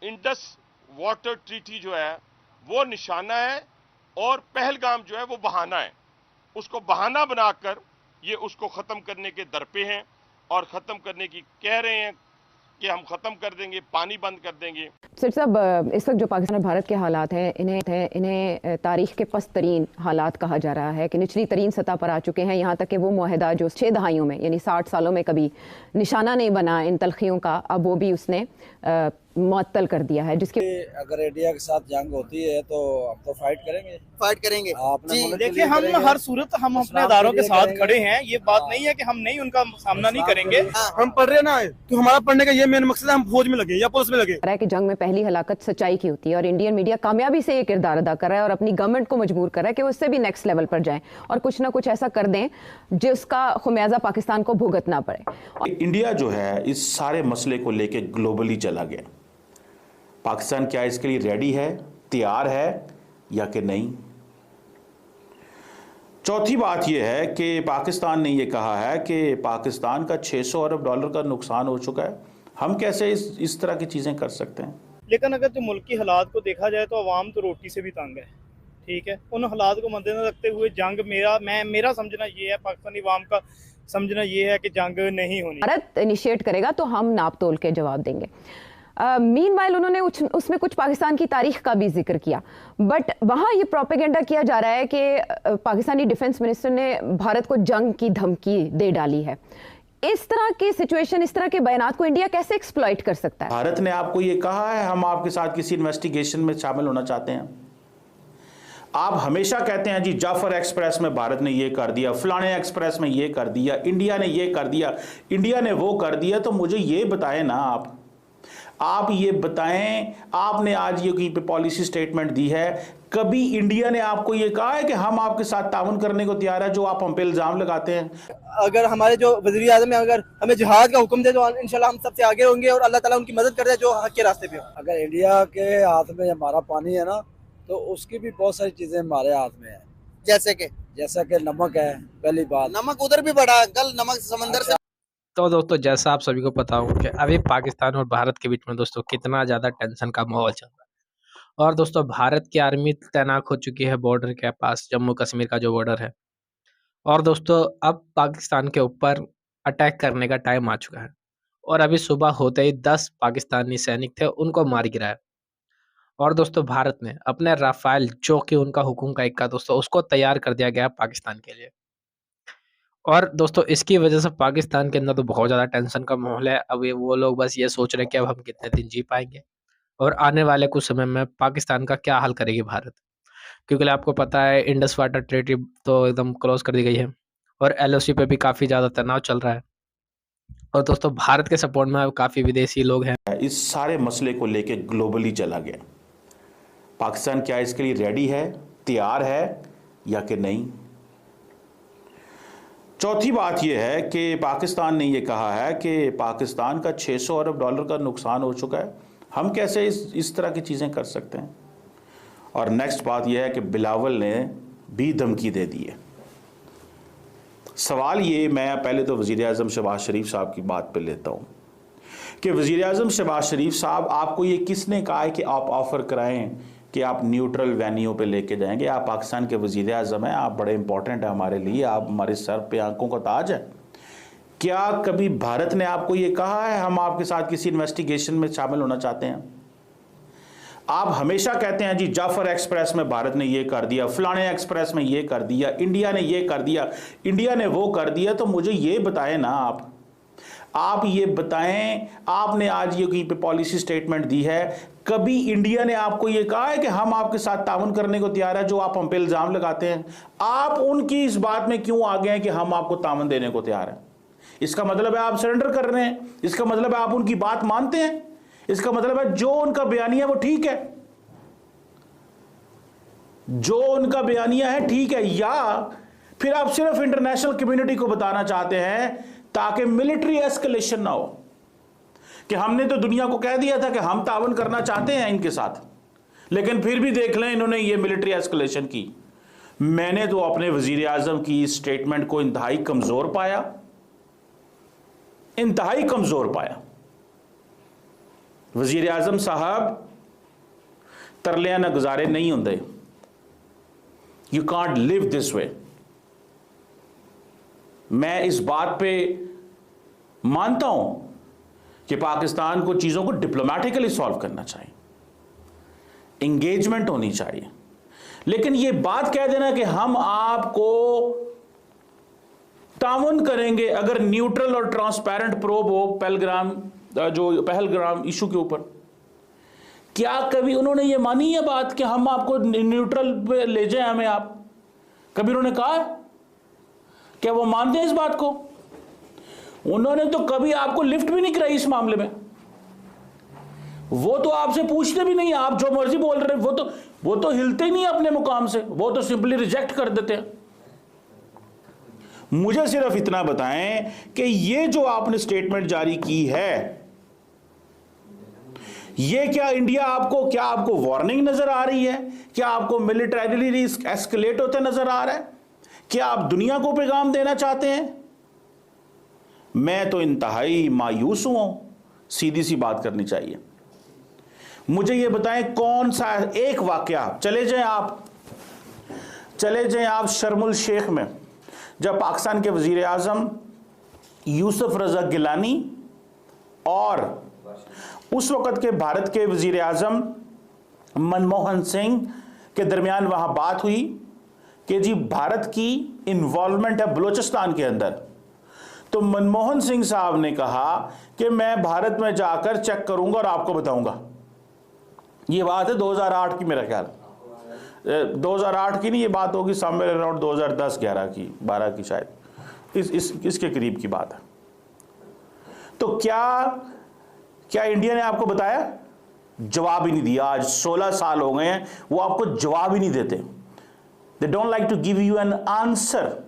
Indus water treaty जो है वो निशाना है और पहलगाम जो है वो बहाना है। उसको बहाना बनाकर ये उसको खत्म करने के दर पे हैं और खत्म करने की कह रहे हैं कि हम खत्म कर देंगे, पानी बंद कर देंगे। सर साहब, इस वक्त जो पाकिस्तान और भारत के हालात हैं, इन्हें तारीख के पस्त तरीन हालात कहा जा रहा है कि निचली तरीन सतह पर आ चुके हैं। यहाँ तक कि वो मुआहदा जो 6 दहाइयों में यानी 60 सालों में कभी निशाना नहीं बना इन तलखियों का, अब वो भी उसने मुअत्तल कर दिया है। जिसके अगर इंडिया के साथ जंग होती है तो हम तो फाइट करेंगे जी। देखिए, हम हर सूरत हम अपने अदारों के साथ खड़े हैं। ये बात नहीं है कि हम नहीं उनका सामना नहीं करेंगे। हम पढ़ रहे ना, तो हमारा पढ़ने का ये मेन मकसद है हम फौज में लगे या पुलिस में लगे। रहा है कि जंग में पहली हलाकत सच्चाई की होती है और इंडियन मीडिया कामयाबी से ये किरदार अदा कर रहा है और अपनी गवर्नमेंट को मजबूर कर रहा है कि वो उससे भी नेक्स्ट लेवल पर जाएं और कुछ ना कुछ ऐसा कर दें जिसका खुमियाजा पाकिस्तान को भुगतना पड़े। इंडिया जो है इस सारे मसले को लेके ग्लोबली चला गया। पाकिस्तान क्या इसके लिए रेडी है, तैयार है या कि नहीं? चौथी बात यह है कि पाकिस्तान ने यह कहा है कि पाकिस्तान का 600 अरब डॉलर का नुकसान हो चुका है। हम कैसे इस तरह की चीज़ें कर सकते हैं? लेकिन अगर जो मुल्क की हालात को देखा जाए तो अवाम तो रोटी से भी तंग है। ठीक है, उन हालात को मद्देनजर रखते हुए जंग मेरा समझना ये है, पाकिस्तानी अवाम का समझना ये है कि जंग नहीं होनी। भारत इनिशिएट करेगा तो हम नाप तोल के जवाब देंगे। मीनवाइल उन्होंने उसमें कुछ पाकिस्तान की तारीख का भी जिक्र किया, बट वहाँ ये प्रोपेगेंडा किया जा रहा है कि पाकिस्तानी डिफेंस मिनिस्टर ने भारत को जंग की धमकी दे डाली है। इस तरह की सिचुएशन, इस तरह के बयानात को इंडिया कैसे एक्सप्लॉइट कर सकता है? भारत ने आपको ये कहा है हम आपके साथ किसी इन्वेस्टिगेशन में शामिल होना चाहते हैं? आप हमेशा कहते हैं जी जाफर एक्सप्रेस में भारत ने ये कर दिया, फलाने एक्सप्रेस में ये कर दिया, इंडिया ने ये कर दिया, इंडिया ने वो कर दिया। तो मुझे ये बताएं ना, आप ये बताएं, आपने आज ये कहीं पे पॉलिसी स्टेटमेंट दी है, कभी इंडिया ने आपको ये कहा है कि हम आपके साथ ताउन करने को तैयार है, जो आप हम पे इल्जाम लगाते हैं? अगर हमारे जो वज़ीर आज़म है अगर हमें जिहाद का हुक्म दे तो इंशाल्लाह हम सबसे आगे होंगे और अल्लाह ताला उनकी मदद कर दे जो हक के रास्ते पे हो। अगर इंडिया के हाथ में हमारा पानी है ना, तो उसकी भी बहुत सारी चीजें हमारे हाथ में है। जैसा कि नमक है, पहली बात नमक उधर भी बढ़ा, कल नमक समंदर से। तो दोस्तों, जैसा आप सभी को पता हो कि अभी पाकिस्तान और भारत के बीच में दोस्तों कितना ज़्यादा टेंशन का माहौल चल रहा है। और दोस्तों, भारत की आर्मी तैनात हो चुकी है बॉर्डर के पास, जम्मू कश्मीर का जो बॉर्डर है। और दोस्तों, अब पाकिस्तान के ऊपर अटैक करने का टाइम आ चुका है और अभी सुबह होते ही 10 पाकिस्तानी सैनिक थे, उनको मार गिराया। और दोस्तों, भारत ने अपने राफेल, जो कि उनका हुकुम का इक्का दोस्तों, उसको तैयार कर दिया गया पाकिस्तान के लिए। और दोस्तों, इसकी वजह से पाकिस्तान के अंदर तो बहुत ज़्यादा टेंशन का माहौल है। अभी वो लोग बस ये सोच रहे हैं कि अब हम कितने दिन जी पाएंगे और आने वाले कुछ समय में पाकिस्तान का क्या हाल करेगी भारत, क्योंकि आपको पता है इंडस वाटर ट्रीटी तो एकदम क्लोज कर दी गई है और एलओसी पे भी काफ़ी ज़्यादा तनाव चल रहा है। और दोस्तों, भारत के सपोर्ट में काफ़ी विदेशी लोग हैं। इस सारे मसले को लेके ग्लोबली चला गया। पाकिस्तान क्या इसके लिए रेडी है, तैयार है या कि नहीं? चौथी बात यह है कि पाकिस्तान ने यह कहा है कि पाकिस्तान का 600 अरब डॉलर का नुकसान हो चुका है। हम कैसे इस तरह की चीज़ें कर सकते हैं? और नेक्स्ट बात यह है कि बिलावल ने भी धमकी दे दी है। सवाल ये, मैं पहले तो वज़ीर आज़म शहबाज शरीफ साहब की बात पे लेता हूँ कि वज़ीर आज़म शहबाज शरीफ साहब, आपको ये किसने कहा है कि आप ऑफ़र कराएं कि आप न्यूट्रल वेन्यू पे लेके जाएंगे? आप पाकिस्तान के वज़ीर आज़म हैं, आप बड़े इंपॉर्टेंट हैं हमारे लिए, आप हमारे सर पे आंखों का ताज है। क्या कभी भारत ने आपको ये कहा है हम आपके साथ किसी इन्वेस्टिगेशन में शामिल होना चाहते हैं? आप हमेशा कहते हैं जी जाफर एक्सप्रेस में भारत ने ये कर दिया, फलाने एक्सप्रेस में ये कर दिया, इंडिया ने ये कर दिया, इंडिया ने वो कर दिया। तो मुझे ये बताएं ना, आप ये बताएं, आपने आज ये कहीं पे पॉलिसी स्टेटमेंट दी है, कभी इंडिया ने आपको ये कहा है कि हम आपके साथ ताउन करने को तैयार है, जो आप हम पे इल्जाम लगाते हैं? आप उनकी इस बात में क्यों आ गए हैं कि हम आपको ताउन देने को तैयार हैं? इसका मतलब है आप सरेंडर कर रहे हैं, इसका मतलब है आप उनकी बात मानते हैं, इसका मतलब है जो उनका बयानिया वो ठीक है, जो उनका बयानिया है ठीक है, या फिर आप सिर्फ इंटरनेशनल कम्युनिटी को बताना चाहते हैं ताकि मिलिट्री एस्केलेशन ना हो कि हमने तो दुनिया को कह दिया था कि हम ताउन करना चाहते हैं इनके साथ, लेकिन फिर भी देख लें इन्होंने ये मिलिट्री एस्केलेशन की। मैंने तो अपने वजीर आजम की इस स्टेटमेंट को इंतहाई कमजोर पाया, इंतहाई कमजोर पाया। वजीर आजम साहब तरलियां ना गुजारे नहीं होंगे। You can't live this way. मैं इस बात पे मानता हूं कि पाकिस्तान को चीजों को डिप्लोमेटिकली सॉल्व करना चाहिए, एंगेजमेंट होनी चाहिए, लेकिन यह बात कह देना कि हम आपको ताउन करेंगे अगर न्यूट्रल और ट्रांसपेरेंट प्रोब हो पहलगाम इशू के ऊपर, क्या कभी उन्होंने ये मानी है बात कि हम आपको न्यूट्रल पे ले जाएं हमें? आप कभी उन्होंने कहा? क्या वो मानते हैं इस बात को? उन्होंने तो कभी आपको लिफ्ट भी नहीं कराई इस मामले में। वो तो आपसे पूछते भी नहीं, आप जो मर्जी बोल रहे, वो तो हिलते ही नहीं अपने मुकाम से, वो तो सिंपली रिजेक्ट कर देते हैं। मुझे सिर्फ इतना बताएं कि ये जो आपने स्टेटमेंट जारी की है, ये क्या इंडिया क्या आपको वार्निंग नजर आ रही है? क्या आपको मिलिटरीली एस्केलेट होते नजर आ रहा है? क्या आप दुनिया को पैगाम देना चाहते हैं? मैं तो इंतहाई मायूस हूं, सीधी सी बात करनी चाहिए। मुझे ये बताएं कौन सा एक वाकया, चले जाएं आप शर्मुल शेख में, जब पाकिस्तान के वजीर आजम यूसुफ रजा गिलानी और उस वक़्त के भारत के वजीर आजम मनमोहन सिंह के दरमियान वहां बात हुई कि जी भारत की इन्वॉल्वमेंट है बलूचिस्तान के अंदर, तो मनमोहन सिंह साहब ने कहा कि मैं भारत में जाकर चेक करूंगा और आपको बताऊंगा। ये बात है 2008 की, मेरा ख्याल 2008 की नहीं, ये बात होगी समवेयर अराउंड 2010-11 की 12 की शायद, इसके करीब की बात है। तो क्या इंडिया ने आपको बताया? जवाब ही नहीं दिया। आज 16 साल हो गए हैं, वो आपको जवाब ही नहीं देते। They don't like to give you an answer.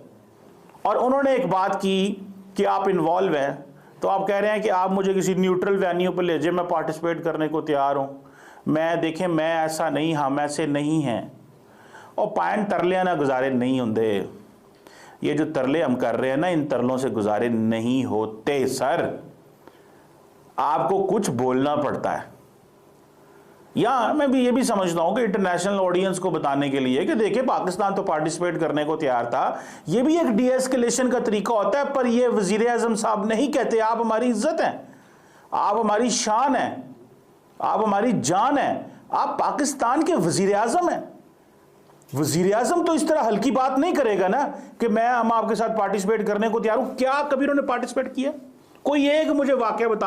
और उन्होंने एक बात की कि आप इन्वॉल्व हैं, तो आप कह रहे हैं कि आप मुझे किसी न्यूट्रल वेन्यू पर ले जाए, मैं पार्टिसिपेट करने को तैयार हूं। देखें, मैं ऐसा नहीं, हम ऐसे नहीं हैं। और पायन तरलियां ना गुजारे नहीं होंगे। ये जो तरले हम कर रहे हैं ना, इन तरलों से गुजारे नहीं होते सर। आपको कुछ बोलना पड़ता है। या मैं भी ये भी समझता हूं कि इंटरनेशनल ऑडियंस को बताने के लिए कि देखिए पाकिस्तान तो पार्टिसिपेट करने को तैयार था, ये भी एक डीएस्केलेशन का तरीका होता है। पर ये वजीर आजम साहब नहीं कहते आप हमारी इज्जत हैं, आप हमारी शान हैं, आप हमारी जान हैं, आप पाकिस्तान के वजीर आजम हैं। वजीर आजम तो इस तरह हल्की बात नहीं करेगा ना कि हम आपके साथ पार्टिसिपेट करने को तैयार हूं। क्या कभी उन्होंने पार्टिसिपेट किया? कोई एक मुझे वाकया बता